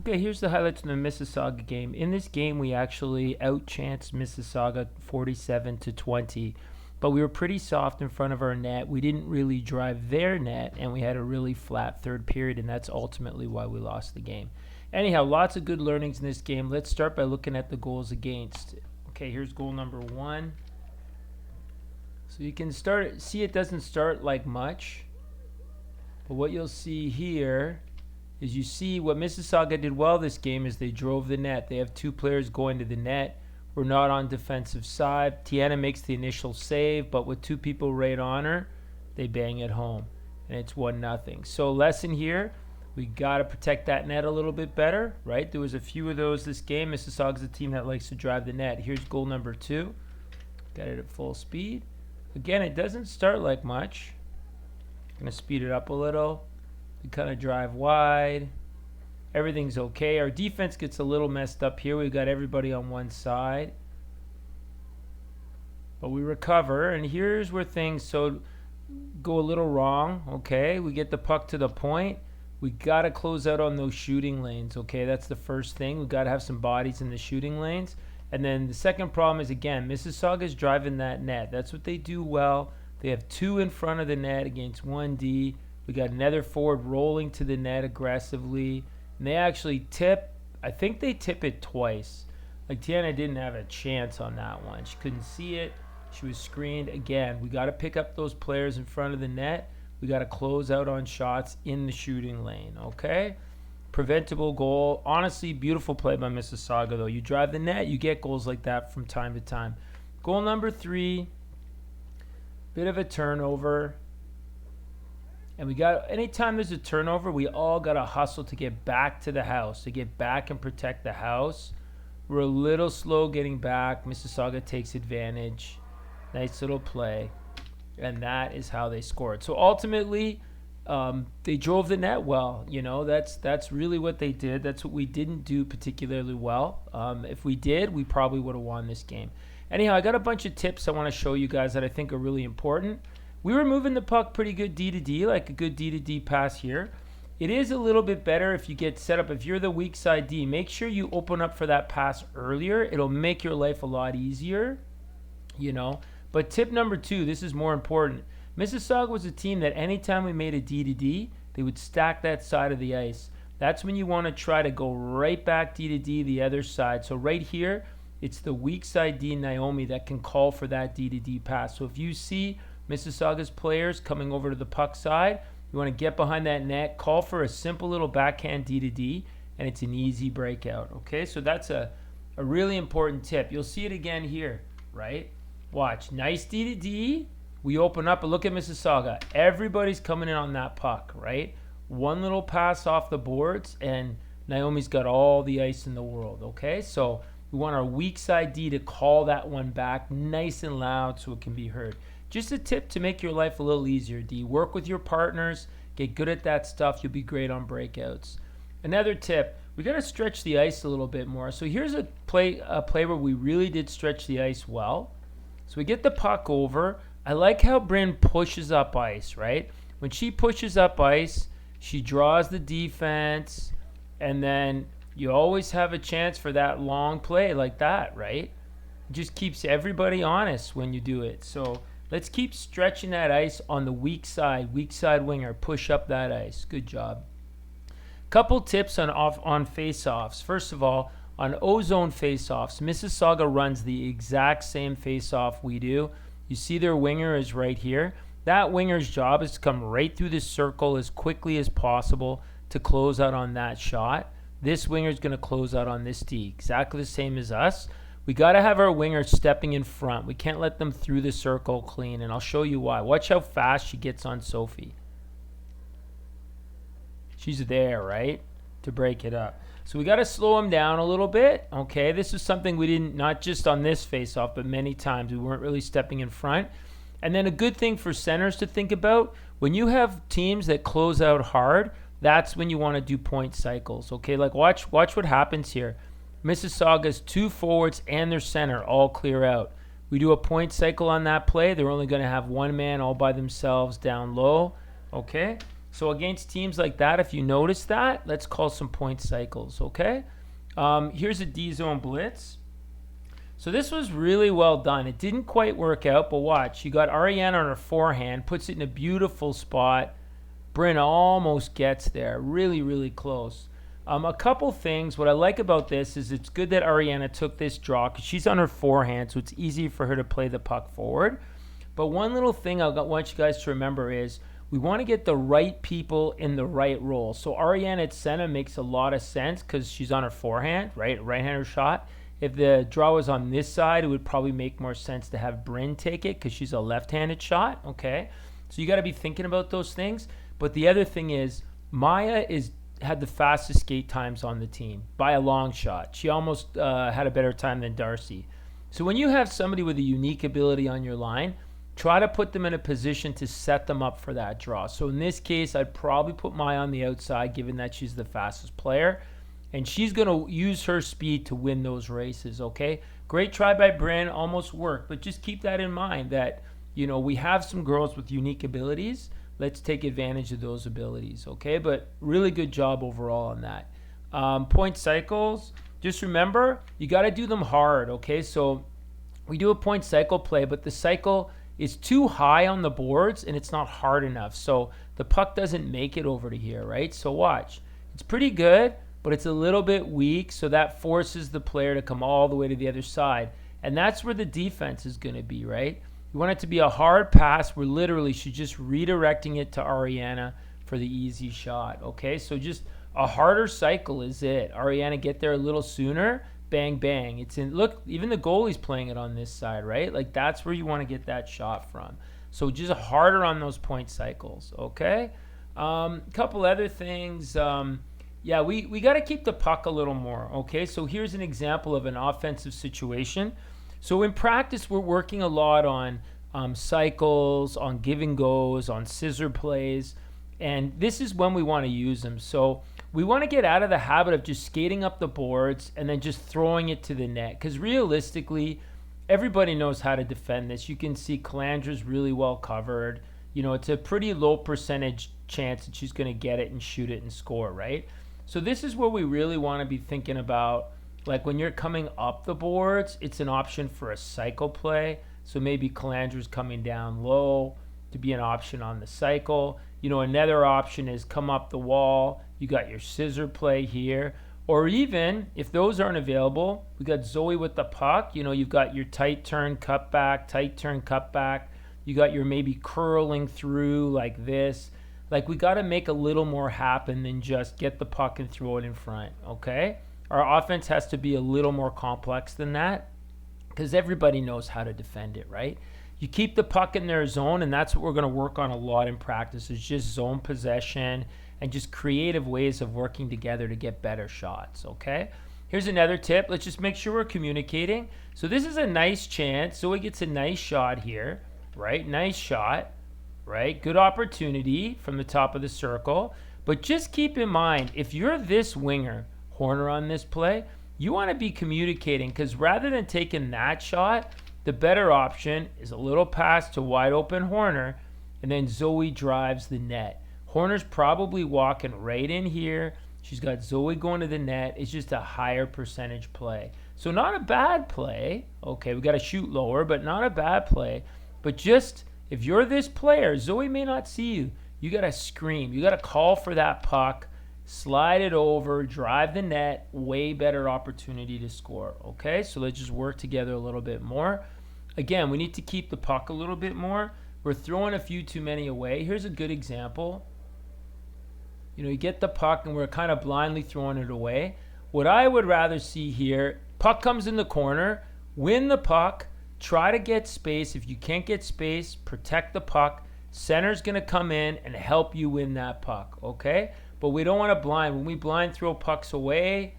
Okay, here's the highlights from the Mississauga game. In this game, we actually outchanced Mississauga 47-20, but we were pretty soft in front of our net. We didn't really drive their net, and we had a really flat third period, and that's ultimately why we lost the game. Anyhow, lots of good learnings in this game. Let's start by looking at the goals against. Okay, here's goal number 1. So you can see it doesn't start like much, but what you'll see here is you see what Mississauga did well this game is they drove the net. They have 2 players going to the net. We're not on defensive side. Tiana makes the initial save, but with 2 people right on her, they bang it home, and it's 1-0. So lesson here, we got to protect that net a little bit better, right? There was a few of those this game. Mississauga's a team that likes to drive the net. Here's goal number 2. Got it at full speed. Again, it doesn't start like much. Going to speed it up a little. We kind of drive wide. Everything's okay. Our defense gets a little messed up here. We've got everybody on one side. But we recover, and here's where things go a little wrong. Okay, we get the puck to the point. We got to close out on those shooting lanes. Okay, that's the first thing. We've got to have some bodies in the shooting lanes. And then the second problem is, again, Mississauga's driving that net. That's what they do well. They have 2 in front of the net against 1D. We got another forward rolling to the net aggressively. And they actually tip. I think they tip it twice. Like, Tiana didn't have a chance on that one. She couldn't see it. She was screened. Again, we got to pick up those players in front of the net. We got to close out on shots in the shooting lane, okay? Preventable goal. Honestly, beautiful play by Mississauga, though. You drive the net, you get goals like that from time to time. Goal number 3, bit of a turnover. And we got, anytime there's a turnover, we all got to hustle to get back to the house, to get back and protect the house. We're a little slow getting back. Mississauga takes advantage. Nice little play. And that is how they scored. So ultimately, they drove the net well. You know, that's really what they did. That's what we didn't do particularly well. If we did, we probably would have won this game. Anyhow, I got a bunch of tips I want to show you guys that I think are really important. We were moving the puck pretty good D to D, like a good D to D pass here. It is a little bit better if you get set up. If you're the weak side D, make sure you open up for that pass earlier. It'll make your life a lot easier, you know. But tip number 2, this is more important. Mississauga was a team that anytime we made a D to D, they would stack that side of the ice. That's when you want to try to go right back D to D the other side. So right here, it's the weak side D, Naomi, that can call for that D to D pass. So if you see Mississauga's players coming over to the puck side, you want to get behind that net, call for a simple little backhand D to D, and it's an easy breakout. Okay, so that's a really important tip. You'll see it again here, right? Watch, nice D to D. We open up, but look at Mississauga. Everybody's coming in on that puck, right? One little pass off the boards, and Naomi's got all the ice in the world, okay? So we want our weak side D to call that one back nice and loud so it can be heard. Just a tip to make your life a little easier, D. Work with your partners. Get good at that stuff. You'll be great on breakouts. Another tip, we got to stretch the ice a little bit more. So here's a play where we really did stretch the ice well. So we get the puck over. I like how Bryn pushes up ice, right? When she pushes up ice, she draws the defense, and then you always have a chance for that long play like that, right? It just keeps everybody honest when you do it. So let's keep stretching that ice on the weak side winger. Push up that ice. Good job. Couple tips on face-offs. First of all, on O-zone face-offs, Mississauga runs the exact same face-off we do. You see their winger is right here. That winger's job is to come right through this circle as quickly as possible to close out on that shot. This winger is going to close out on this D, exactly the same as us. We got to have our winger stepping in front. We can't let them through the circle clean, and I'll show you why. Watch how fast she gets on Sophie. She's there, right, to break it up. So we got to slow him down a little bit, okay? This is something we didn't, not just on this face-off, but many times. We weren't really stepping in front. And then a good thing for centers to think about, when you have teams that close out hard, that's when you want to do point cycles, okay? Like watch what happens here. Mississauga's 2 forwards and their center all clear out. We do a point cycle on that play. They're only going to have one man all by themselves down low, okay? So against teams like that, if you notice that, let's call some point cycles, okay? Here's a D-zone blitz. So this was really well done. It didn't quite work out, but watch. You got Ariana on her forehand, puts it in a beautiful spot. Bryn almost gets there. Really, really close. A couple things. What I like about this is it's good that Ariana took this draw because she's on her forehand, so it's easy for her to play the puck forward. But one little thing I want you guys to remember is we want to get the right people in the right role. So Ariana at center makes a lot of sense because she's on her forehand, right? Right-hander shot. If the draw was on this side, it would probably make more sense to have Bryn take it because she's a left-handed shot, okay? So you got to be thinking about those things. But the other thing is Maya had the fastest skate times on the team by a long shot. She almost had a better time than Darcy. So when you have somebody with a unique ability on your line, try to put them in a position to set them up for that draw. So in this case, I'd probably put Maya on the outside given that she's the fastest player. And she's going to use her speed to win those races, okay? Great try by Bryn, almost worked. But just keep that in mind that, you know, we have some girls with unique abilities. Let's take advantage of those abilities, okay? But really good job overall on that. Point cycles, just remember, you got to do them hard, okay? So we do a point cycle play, but the cycle is too high on the boards and it's not hard enough. So the puck doesn't make it over to here, right? So watch. It's pretty good, but it's a little bit weak, so that forces the player to come all the way to the other side. And that's where the defense is going to be, right? You want it to be a hard pass where literally she's just redirecting it to Ariana for the easy shot, okay? So just a harder cycle is it. Ariana, get there a little sooner, bang, bang. It's in. Look, even the goalie's playing it on this side, right? Like that's where you want to get that shot from. So just harder on those point cycles, okay? Couple other things. Yeah, we got to keep the puck a little more, okay? So here's an example of an offensive situation. So in practice, we're working a lot on cycles, on give and goes, on scissor plays, and this is when we want to use them. So we want to get out of the habit of just skating up the boards and then just throwing it to the net, because realistically, everybody knows how to defend this. You can see Calandra's really well covered. You know, it's a pretty low percentage chance that she's going to get it and shoot it and score, right? So this is where we really want to be thinking about, like when you're coming up the boards, it's an option for a cycle play. So maybe Calandra's coming down low to be an option on the cycle. You know, another option is come up the wall. You got your scissor play here. Or even if those aren't available, we got Zoe with the puck. You know, you've got your tight turn, cut back, tight turn, cut back. You got your maybe curling through like this. Like we got to make a little more happen than just get the puck and throw it in front, okay? Our offense has to be a little more complex than that because everybody knows how to defend it, right? You keep the puck in their zone, and that's what we're going to work on a lot in practice is just zone possession and just creative ways of working together to get better shots, okay? Here's another tip. Let's just make sure we're communicating. So this is a nice chance. Zoe gets a nice shot here, right? Nice shot. Right? Good opportunity from the top of the circle. But just keep in mind, if you're this winger, Horner on this play, you want to be communicating because rather than taking that shot, the better option is a little pass to wide open Horner and then Zoe drives the net. Horner's probably walking right in here. She's got Zoe going to the net. It's just a higher percentage play. So not a bad play. Okay, we got to shoot lower, but not a bad play. But just if you're this player, Zoe may not see you. You got to scream. You got to call for that puck, slide it over, drive the net. Way better opportunity to score. Okay, so let's just work together a little bit more. Again, we need to keep the puck a little bit more. We're throwing a few too many away. Here's a good example. You know, you get the puck and we're kind of blindly throwing it away. What I would rather see here, puck comes in the corner, win the puck, try to get space. If you can't get space, protect the puck. Center's going to come in and help you win that puck, okay? But we don't want to blind. When we blind throw pucks away,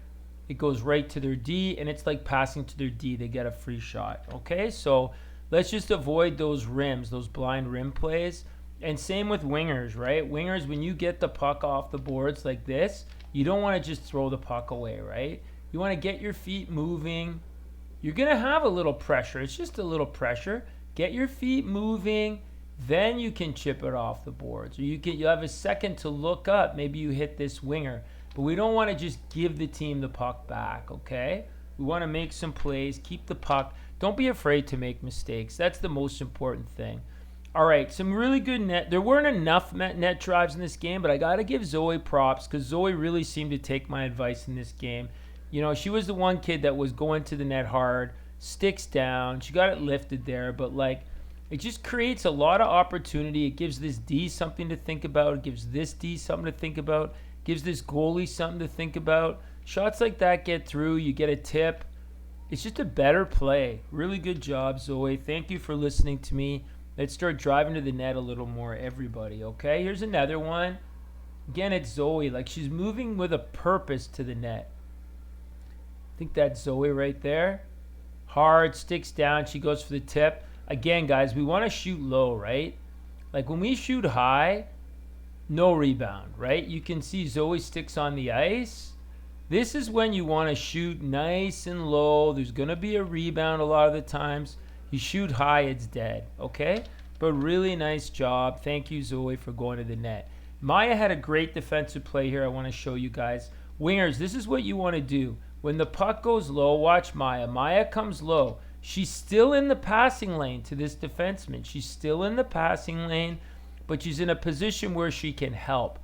it goes right to their D, and it's like passing to their D. They get a free shot, okay? So let's just avoid those rims, those blind rim plays. And same with wingers, right? Wingers, when you get the puck off the boards like this, you don't want to just throw the puck away, right? You want to get your feet moving. You're going to have a little pressure. It's just a little pressure. Get your feet moving. Then you can chip it off the boards. Or you have a second to look up. Maybe you hit this winger. But we don't want to just give the team the puck back, okay? We want to make some plays, keep the puck. Don't be afraid to make mistakes. That's the most important thing. All right, some really good net. There weren't enough net drives in this game, but I got to give Zoe props because Zoe really seemed to take my advice in this game. You know, she was the one kid that was going to the net hard, sticks down. She got it lifted there, but like it just creates a lot of opportunity. It gives this D something to think about. It gives this D something to think about. Gives this goalie something to think about. Shots like that get through. You get a tip. It's just a better play. Really good job, Zoe. Thank you for listening to me. Let's start driving to the net a little more, everybody, okay? Here's another one. Again, it's Zoe. Like, she's moving with a purpose to the net. I think that's Zoe right there. Hard, sticks down. She goes for the tip. Again, guys, we want to shoot low, right? Like, when we shoot high, no rebound, right? You can see Zoe sticks on the ice. This is when you want to shoot nice and low. There's going to be a rebound a lot of the times. You shoot high, it's dead, okay? But really nice job. Thank you, Zoe, for going to the net. Maya had a great defensive play here I want to show you guys. Wingers, this is what you want to do. When the puck goes low, watch Maya. Maya comes low. She's still in the passing lane to this defenseman. She's still in the passing lane, but she's in a position where she can help.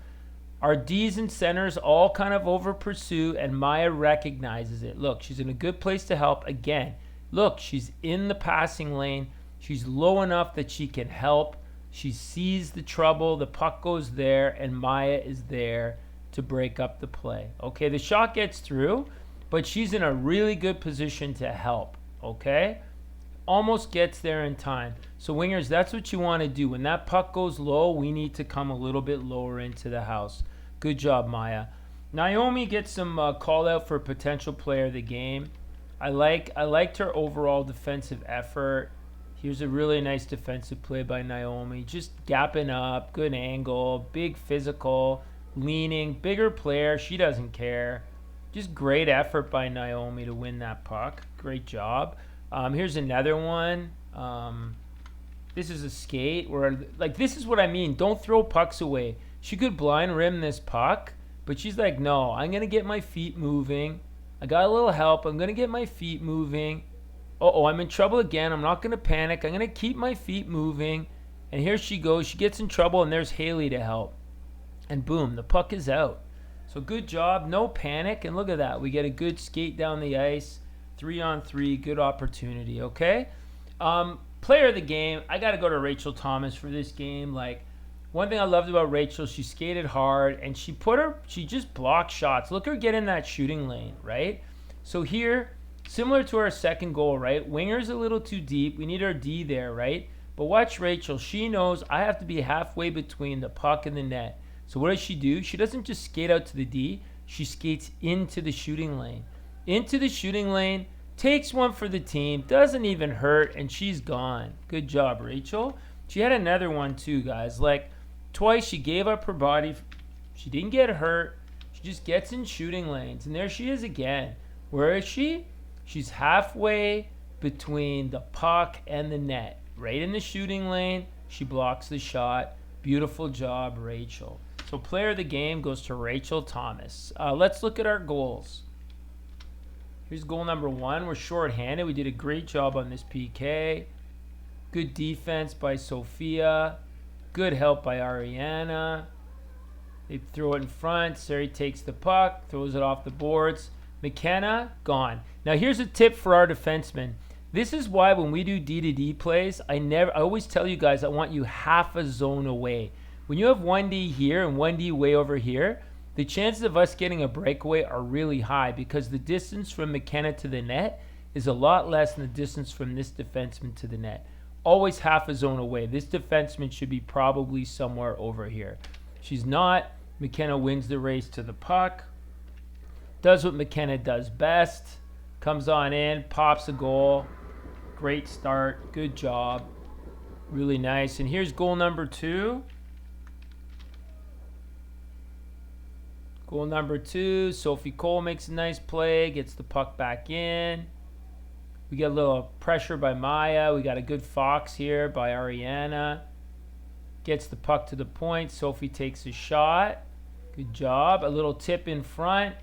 Our Ds and centers all kind of over pursue, and Maya recognizes it. Look, she's in a good place to help. Again, look, she's in the passing lane. She's low enough that she can help. She sees the trouble. The puck goes there, and Maya is there to break up the play. Okay, the shot gets through, but she's in a really good position to help. Okay? Almost gets there in time. So, wingers, that's what you want to do. When that puck goes low, we need to come a little bit lower into the house. Good job, Maya. Naomi gets some call out for potential player of the game. I liked her overall defensive effort. Here's a really nice defensive play by Naomi. Just gapping up, good angle, big physical, leaning, bigger player. She doesn't care. Just great effort by Naomi to win that puck. Great job. Here's another one. This is a skate where, like, this is what I mean. Don't throw pucks away. She could blind rim this puck, but she's like, no, I'm going to get my feet moving. I got a little help. I'm going to get my feet moving. Uh-oh, I'm in trouble again. I'm not going to panic. I'm going to keep my feet moving. And here she goes. She gets in trouble, and there's Haley to help. And boom, the puck is out. So good job. No panic. And look at that. We get a good skate down the ice. 3-on-3. Good opportunity, okay? Player of the game, I got to go to Rachel Thomas for this game. Like, one thing I loved about Rachel, she skated hard, and she just blocked shots. Look at her get in that shooting lane, right? So here, similar to our second goal, right? Winger's a little too deep. We need our D there, right? But watch Rachel. She knows I have to be halfway between the puck and the net. So what does she do? She doesn't just skate out to the D. She skates into the shooting lane. Into the shooting lane, takes one for the team, doesn't even hurt, and she's gone. Good job, Rachel. She had another one too, guys. Like, twice she gave up her body. She didn't get hurt. She just gets in shooting lanes. And there she is again. Where is she? She's halfway between the puck and the net. Right in the shooting lane. She blocks the shot. Beautiful job, Rachel. So player of the game goes to Rachel Thomas. Let's look at our goals. Here's goal number 1. We're shorthanded. We did a great job on this PK. Good defense by Sophia. Good help by Ariana. They throw it in front. Sari takes the puck, throws it off the boards. McKenna, gone. Now here's a tip for our defensemen. This is why when we do D-to-D plays, I always tell you guys I want you half a zone away. When you have 1D here and 1D way over here, the chances of us getting a breakaway are really high because the distance from McKenna to the net is a lot less than the distance from this defenseman to the net. Always half a zone away. This defenseman should be probably somewhere over here. She's not. McKenna wins the race to the puck. Does what McKenna does best. Comes on in, pops a goal. Great start. Good job. Really nice. And here's goal number 2. Goal number 2. Sophie Cole makes a nice play. Gets the puck back in. We get a little pressure by Maya. We got a good fox here by Ariana. gets the puck to the point. Sophie takes a shot. Good job. A little tip in front.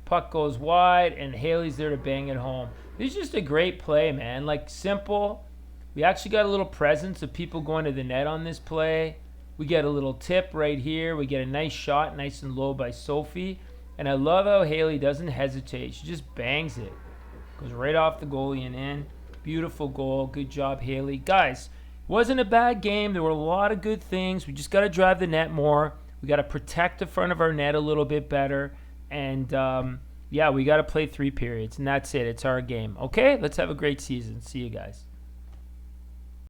Puck goes wide, and Haley's there to bang it home. This is just a great play, man. Like, simple. We actually got a little presence of people going to the net on this play. We get a little tip right here. We get a nice shot, nice and low by Sophie. And I love how Haley doesn't hesitate. She just bangs it. Goes right off the goalie and in. Beautiful goal. Good job, Haley. Guys, it wasn't a bad game. There were a lot of good things. We just got to drive the net more. We got to protect the front of our net a little bit better. And, yeah, we got to play 3 periods. And that's it. It's our game. Okay? Let's have a great season. See you guys.